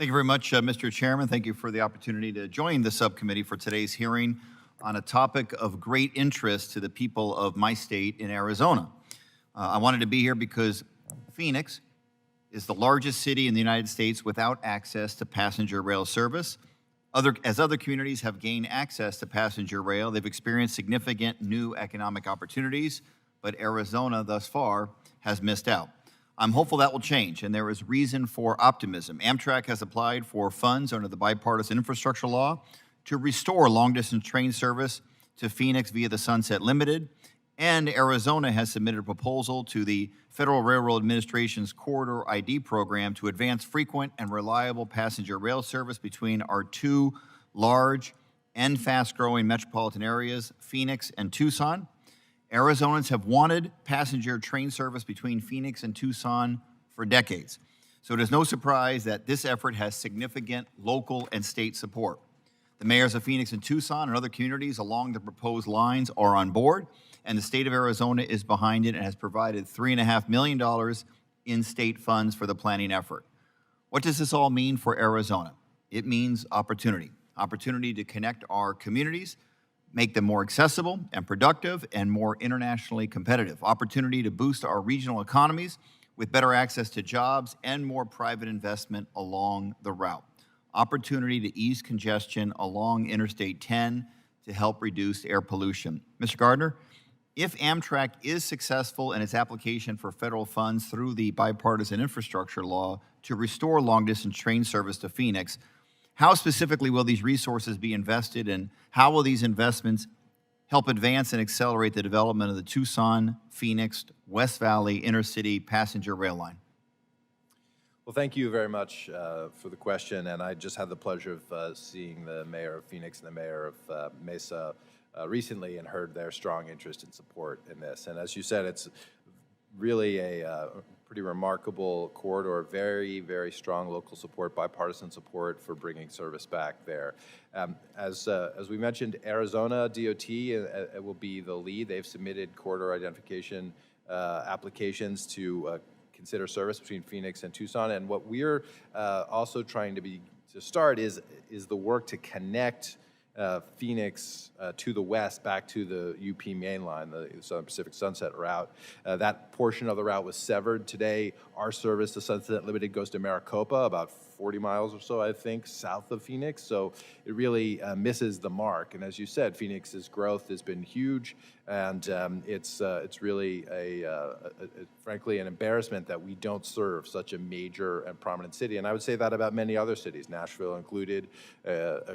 Thank you very much, Mr. Chairman. Thank you for the opportunity to join the subcommittee for today's hearing on a topic of great interest to the people of my state in Arizona. I wanted to be here because Phoenix is the largest city in the United States without access to passenger rail service. As other communities have gained access to passenger rail, they've experienced significant new economic opportunities, but Arizona thus far has missed out. I'm hopeful that will change, and there is reason for optimism. Amtrak has applied for funds under the bipartisan infrastructure law to restore long-distance train service to Phoenix via the Sunset Limited, and Arizona has submitted a proposal to the Federal Railroad Administration's Corridor ID program to advance frequent and reliable passenger rail service between our two large and fast-growing metropolitan areas, Phoenix and Tucson. Arizonans have wanted passenger train service between Phoenix and Tucson for decades. So it is no surprise that this effort has significant local and state support. The mayors of Phoenix and Tucson and other communities along the proposed lines are on board, and the state of Arizona is behind it and has provided $3.5 million in state funds for the planning effort. What does this all mean for Arizona? It means opportunity. Opportunity to connect our communities, make them more accessible and productive and more internationally competitive. Opportunity to boost our regional economies with better access to jobs and more private investment along the route. Opportunity to ease congestion along Interstate 10 to help reduce air pollution. Mr. Gardner, if Amtrak is successful in its application for federal funds through the bipartisan infrastructure law to restore long-distance train service to Phoenix, how specifically will these resources be invested, and how will these investments help advance and accelerate the development of the Tucson, Phoenix, West Valley intercity passenger rail line? Well, thank you very much for the question, and I just had the pleasure of seeing the mayor of Phoenix and the mayor of Mesa recently and heard their strong interest and support in this. And as you said, it's really a pretty remarkable corridor, very, very strong local support, bipartisan support for bringing service back there. As we mentioned, Arizona DOT will be the lead. They've submitted corridor identification applications to consider service between Phoenix and Tucson. And what we're also trying to start is the work to connect Phoenix to the west back to the UP main line, the Southern Pacific Sunset route. That portion of the route was severed today. Our service, the Sunset Limited, goes to Maricopa, about 40 miles or so, I think, south of Phoenix. So it really misses the mark. And as you said, Phoenix's growth has been huge, and it's really frankly an embarrassment that we don't serve such a major and prominent city. And I would say that about many other cities, Nashville included,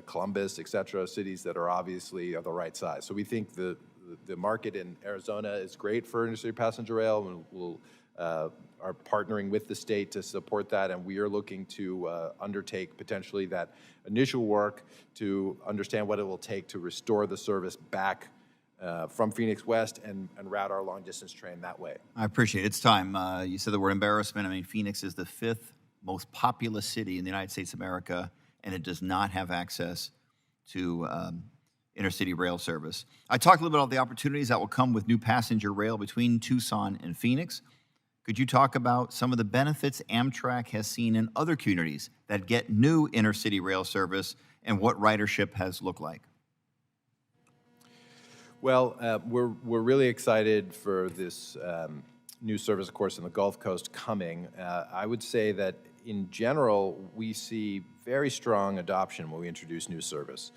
Columbus, et cetera, cities that are obviously of the right size. So we think the market in Arizona is great for interstate passenger rail, and we'll are partnering with the state to support that, and we are looking to undertake potentially that initial work to understand what it will take to restore the service back from Phoenix West and route our long-distance train that way. I appreciate it. It's time. You said the word embarrassment. I mean, Phoenix is the 5th most populous city in the United States of America, and it does not have access to intercity rail service. I talked a little bit about the opportunities that will come with new passenger rail between Tucson and Phoenix. Could you talk about some of the benefits Amtrak has seen in other communities that get new intercity rail service and what ridership has looked like? Well, we're really excited for this new service, of course, in the Gulf Coast coming. I would say that in general, we see very strong adoption when we introduce new service.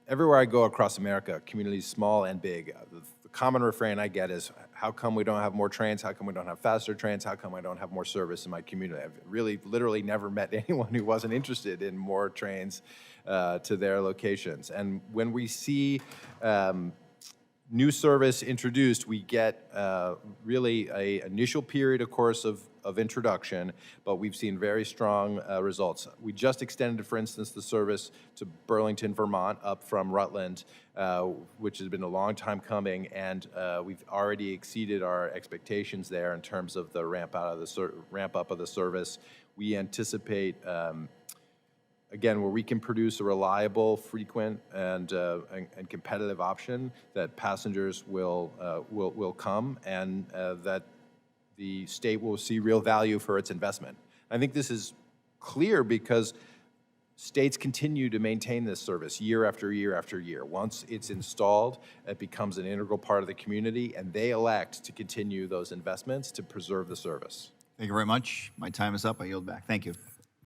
Everywhere I go across America, communities small and big, the common refrain I get is, how come we don't have more trains? How come we don't have faster trains? How come I don't have more service in my community? I've really, literally never met anyone who wasn't interested in more trains to their locations. And when we see new service introduced, we get really an initial period, of course, of introduction, but we've seen very strong results. We just extended, for instance, the service to Burlington, Vermont, up from Rutland, which has been a long time coming, and we've already exceeded our expectations there in terms of the ramp up of the service. We anticipate again, where we can produce a reliable, frequent, and competitive option that passengers will come, and that the state will see real value for its investment. I think this is clear because states continue to maintain this service year after year after year. Once it's installed, it becomes an integral part of the community, and they elect to continue those investments to preserve the service. Thank you very much. My time is up. I yield back. Thank you.